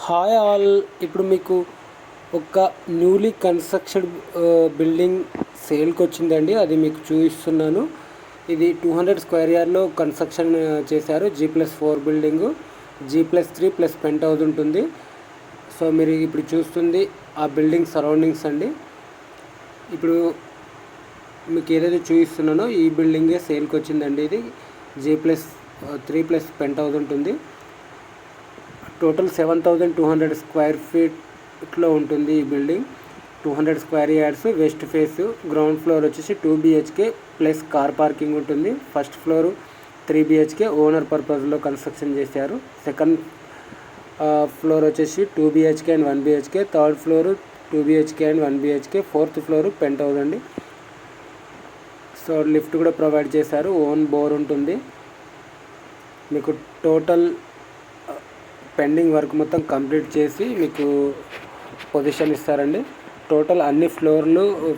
Hi all. ఇప్పుడు మీకు ఒక న్యూలీ కన్స్ట్రక్షన్ బిల్డింగ్ సేల్కి వచ్చిందండి. అది మీకు చూపిస్తున్నాను. ఇది 200 స్క్వేర్ యార్డ్లో కన్స్ట్రక్షన్ చేశారు. G+4 building, G+3 plus penthouse ఉంటుంది. సో మీరు ఇప్పుడు చూస్తుంది ఆ బిల్డింగ్ సరౌండింగ్స్ అండి. ఇప్పుడు మీకు ఏదైతే చూపిస్తున్నానో ఈ బిల్డింగే సేల్కి వచ్చిందండి. ఇది G+3 ప్లస్ పెంట్ హౌస్ ఉంటుంది. టోటల్ 7,200 స్క్వేర్ ఫీట్లో ఉంటుంది ఈ బిల్డింగ్. 200 square yards, west face. Ground floor వచ్చేసి 2 BHK ప్లస్ కార్ పార్కింగ్ ఉంటుంది. ఫస్ట్ ఫ్లోర్ 3 BHK ఓనర్ పర్పస్లో కన్స్ట్రక్షన్ చేశారు. సెకండ్ ఫ్లోర్ వచ్చేసి 2 BHK and 1 BHK. Third floor 2 BHK and 1 BHK. Fourth floor penthouse అండి. సో లిఫ్ట్ కూడా provide చేశారు. Own bore ఉంటుంది. మీకు టోటల్ పెండింగ్ వర్క్ మొత్తం కంప్లీట్ చేసి మీకు పొజిషన్ ఇస్తారండి. టోటల్ అన్ని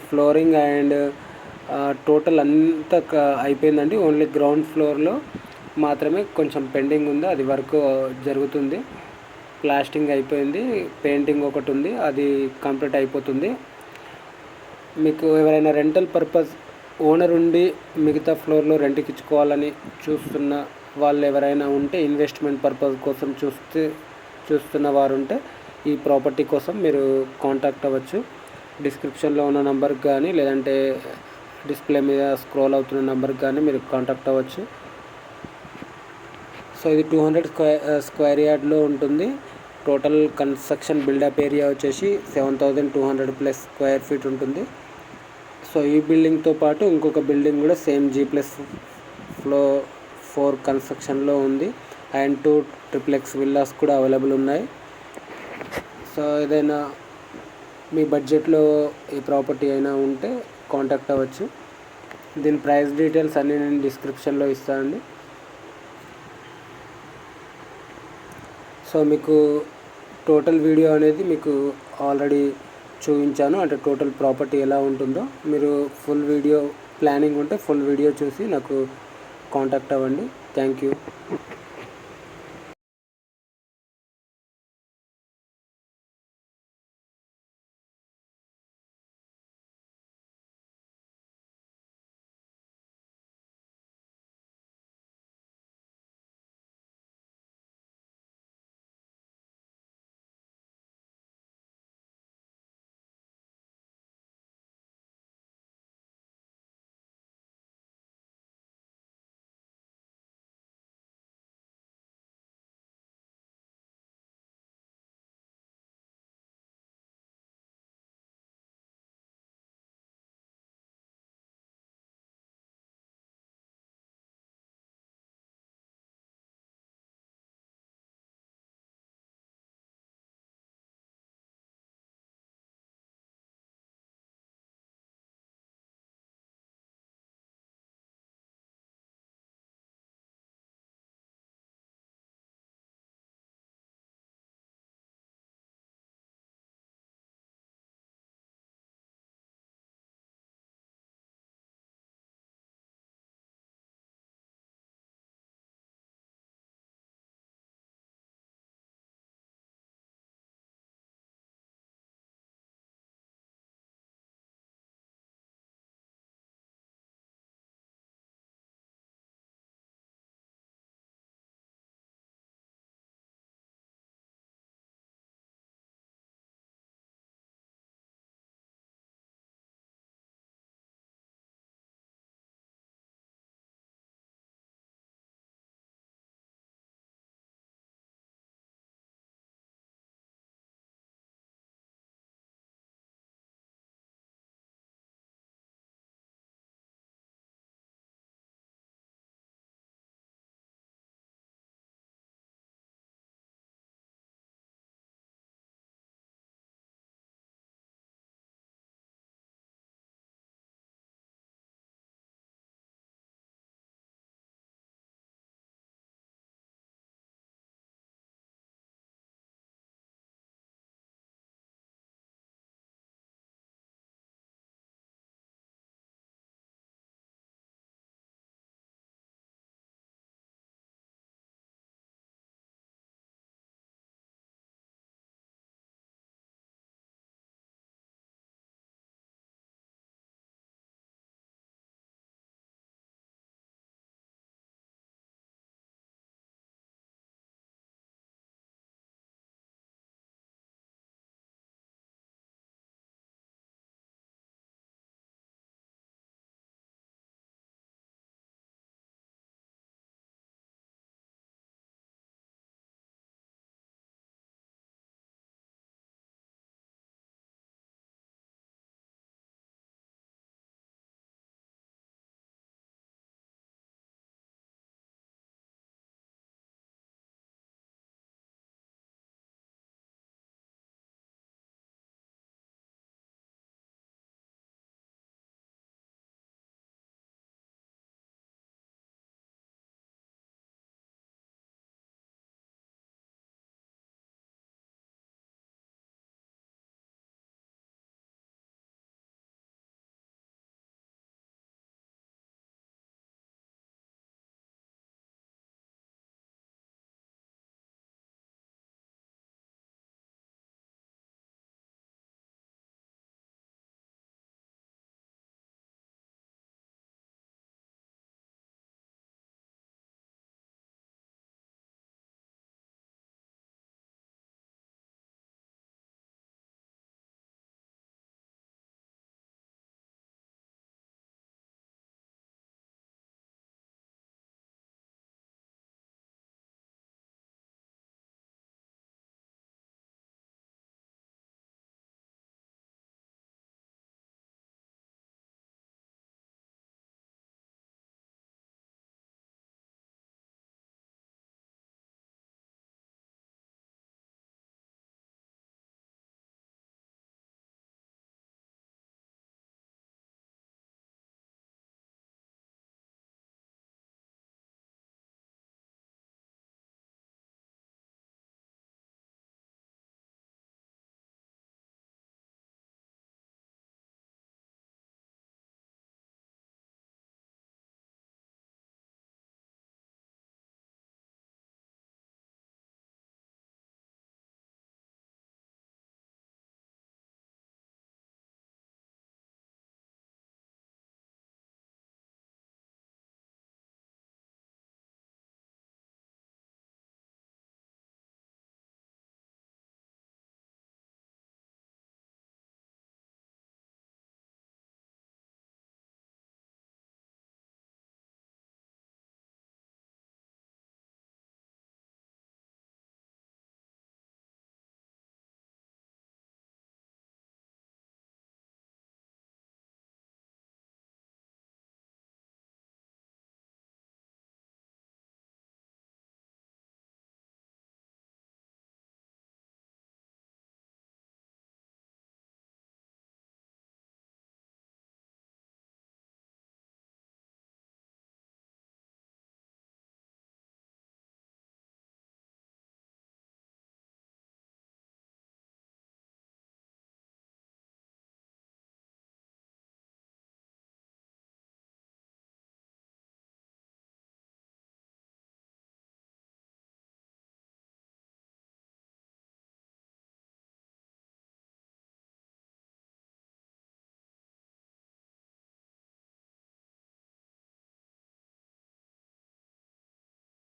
ఫ్లోరింగ్ అండ్ టోటల్ అంతా అయిపోయిందండి. ఓన్లీ గ్రౌండ్ ఫ్లోర్లో మాత్రమే కొంచెం పెండింగ్ ఉంది. అది వర్క్ జరుగుతుంది. ప్లాస్టింగ్ అయిపోయింది, పెయింటింగ్ ఒకటి ఉంది, అది కంప్లీట్ అయిపోతుంది. మీకు ఎవరైనా రెంటల్ పర్పస్ ఓనర్ ఉండి మిగతా ఫ్లోర్లో రెంట్కి ఇచ్చుకోవాలని చూస్తున్న వాళ్ళు ఎవరైనా ఉంటే, ఇన్వెస్ట్మెంట్ పర్పస్ కోసం చూస్తున్న వారు ఉంటే ఈ ప్రాపర్టీ కోసం మీరు కాంటాక్ట్ అవ్వచ్చు. డిస్క్రిప్షన్లో ఉన్న నెంబర్కి కానీ లేదంటే డిస్ప్లే మీద స్క్రోల్ అవుతున్న నెంబర్కి కానీ మీరు కాంటాక్ట్ అవ్వచ్చు. సో ఇది 200 స్క్వేర్ యార్డ్లో ఉంటుంది. టోటల్ కన్స్ట్రక్షన్ బిల్డప్ ఏరియా వచ్చేసి 7,200 ప్లస్ స్క్వేర్ ఫీట్ ఉంటుంది. సో ఈ బిల్డింగ్తో పాటు ఇంకొక బిల్డింగ్ కూడా సేమ్ G+4 కన్స్ట్రక్షన్లో ఉంది. అండ్ 2 ట్రిప్లెక్స్ విల్లాస్ కూడా అవైలబుల్ ఉన్నాయి. సో ఏదైనా మీ బడ్జెట్లో ఈ ప్రాపర్టీ అయినా ఉంటే కాంటాక్ట్ అవ్వచ్చు. దీని ప్రైస్ డీటెయిల్స్ అన్నీ నేను డిస్క్రిప్షన్లో ఇస్తానండి. సో మీకు టోటల్ వీడియో అనేది మీకు ఆల్రెడీ చూపించాను. అంటే టోటల్ ప్రాపర్టీ ఎలా ఉంటుందో. మీరు ఫుల్ వీడియో ప్లానింగ్ ఉంటే ఫుల్ వీడియో చూసి నాకు కాంటాక్ట్ అవ్వండి. Thank you.